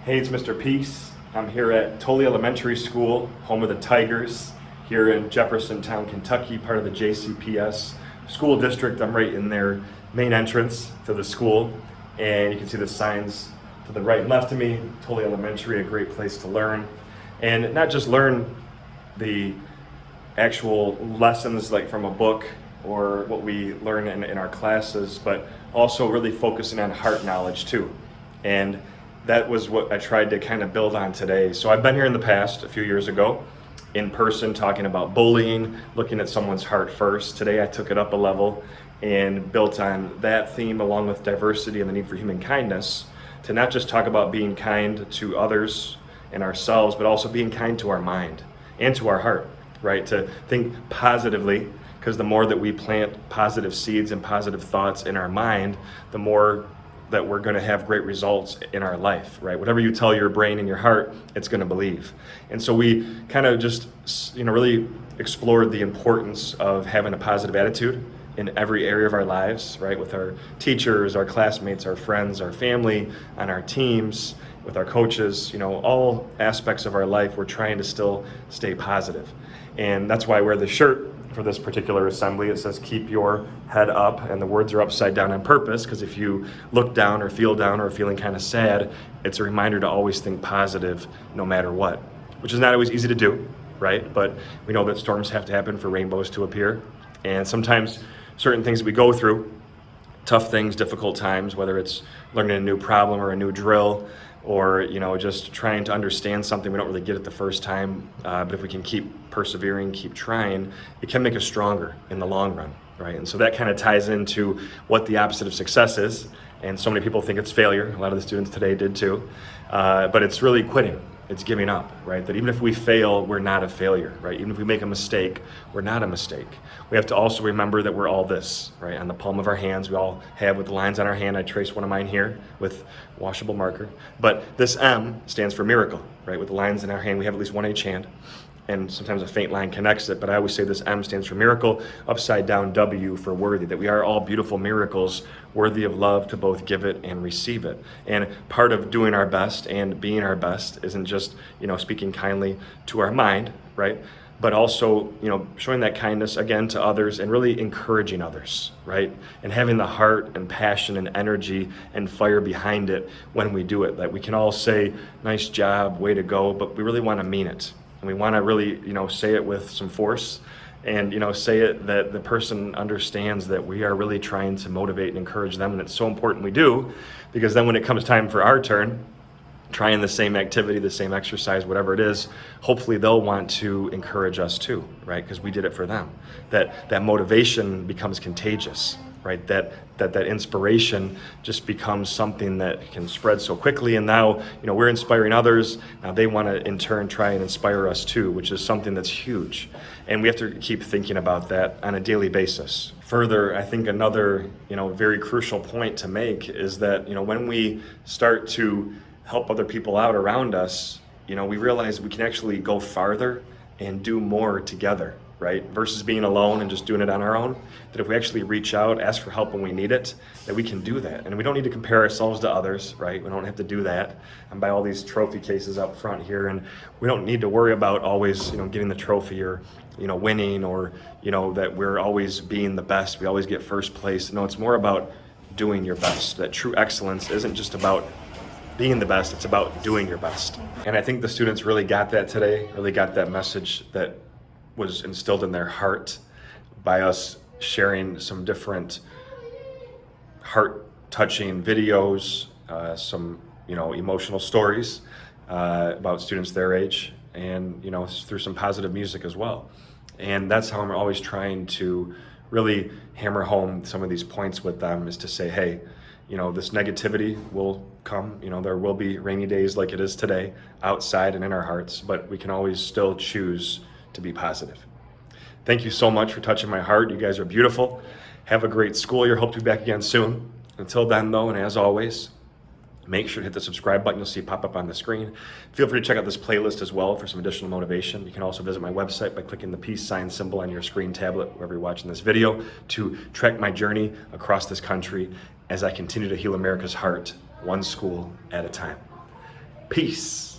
Hey, it's Mr. Peace. I'm here at Tully Elementary School, home of the Tigers, here in Jeffersontown, Kentucky, part of the JCPS school district. I'm right in their main entrance to the school, and you can see the signs to the right and left of me. Tully Elementary, a great place to learn, and not just learn the actual lessons like from a book or what we learn in our classes, but also really focusing on heart knowledge too. And that was what I tried to kind of build on today. So I've been here in the past, a few years ago, in person, talking about bullying, looking at someone's heart first. Today I took it up a level and built on that theme along with diversity and the need for human kindness to not just talk about being kind to others and ourselves, but also being kind to our mind and to our heart, right? To think positively, because the more that we plant positive seeds and positive thoughts in our mind, the more that we're going to have great results in our life, right? Whatever you tell your brain and your heart, it's going to believe. And so we kind of just, really explored the importance of having a positive attitude in every area of our lives, right? With our teachers, our classmates, our friends, our family, on our teams, with our coaches, all aspects of our life, we're trying to still stay positive. And that's why I wear the shirt for this particular assembly. It says, keep your head up, and the words are upside down on purpose, because if you look down or feel down or feeling kind of sad, it's a reminder to always think positive no matter what, which is not always easy to do, right? But we know that storms have to happen for rainbows to appear. And sometimes certain things that we go through, tough things, difficult times, whether it's learning a new problem or a new drill, or just trying to understand something we don't really get it the first time, but if we can keep persevering, keep trying, it can make us stronger in the long run, right? And so that kind of ties into what the opposite of success is, and so many people think it's failure. A lot of the students today did too, but it's really quitting. It's giving up, right? That even if we fail, we're not a failure, right? Even if we make a mistake, we're not a mistake. We have to also remember that we're all this, right? On the palm of our hands, we all have with the lines on our hand. I traced one of mine here with washable marker. But this M stands for miracle, right? With the lines in our hand, we have at least one in each hand. And sometimes a faint line connects it, but I always say this M stands for miracle, upside down W for worthy, that we are all beautiful miracles, worthy of love to both give it and receive it. And part of doing our best and being our best isn't just, speaking kindly to our mind, right? But also, showing that kindness again to others and really encouraging others, right? And having the heart and passion and energy and fire behind it when we do it. That we can all say, nice job, way to go, but we really want to mean it. And we want to really, say it with some force and, say it that the person understands that we are really trying to motivate and encourage them. And it's so important we do, because then when it comes time for our turn, trying the same activity, the same exercise, whatever it is, hopefully they'll want to encourage us too, right? Because we did it for them. That motivation becomes contagious, right? That inspiration just becomes something that can spread so quickly. And now, we're inspiring others. Now they want to in turn try and inspire us too, which is something that's huge. And we have to keep thinking about that on a daily basis. Further, I think another, very crucial point to make is that, when we start to help other people out around us, we realize we can actually go farther and do more together, right? Versus being alone and just doing it on our own. That if we actually reach out, ask for help when we need it, that we can do that. And we don't need to compare ourselves to others, right? We don't have to do that and buy all these trophy cases up front here. And we don't need to worry about always, getting the trophy or, winning or, that we're always being the best. We always get first place. No, it's more about doing your best. That true excellence isn't just about being the best, it's about doing your best. And I think the students really got that today, really got that message that was instilled in their heart by us sharing some different heart-touching videos, some emotional stories about students their age, and through some positive music as well. And that's how I'm always trying to really hammer home some of these points with them, is to say, hey, this negativity will come, there will be rainy days like it is today outside and in our hearts, but we can always still choose to be positive. Thank you so much for touching my heart. You guys are beautiful. Have a great school year. Hope to be back again soon. Until then though, and as always, make sure to hit the subscribe button you'll see pop up on the screen. Feel free to check out this playlist as well for some additional motivation. You can also visit my website by clicking the peace sign symbol on your screen tablet wherever you're watching this video to track my journey across this country as I continue to heal America's heart, one school at a time. Peace.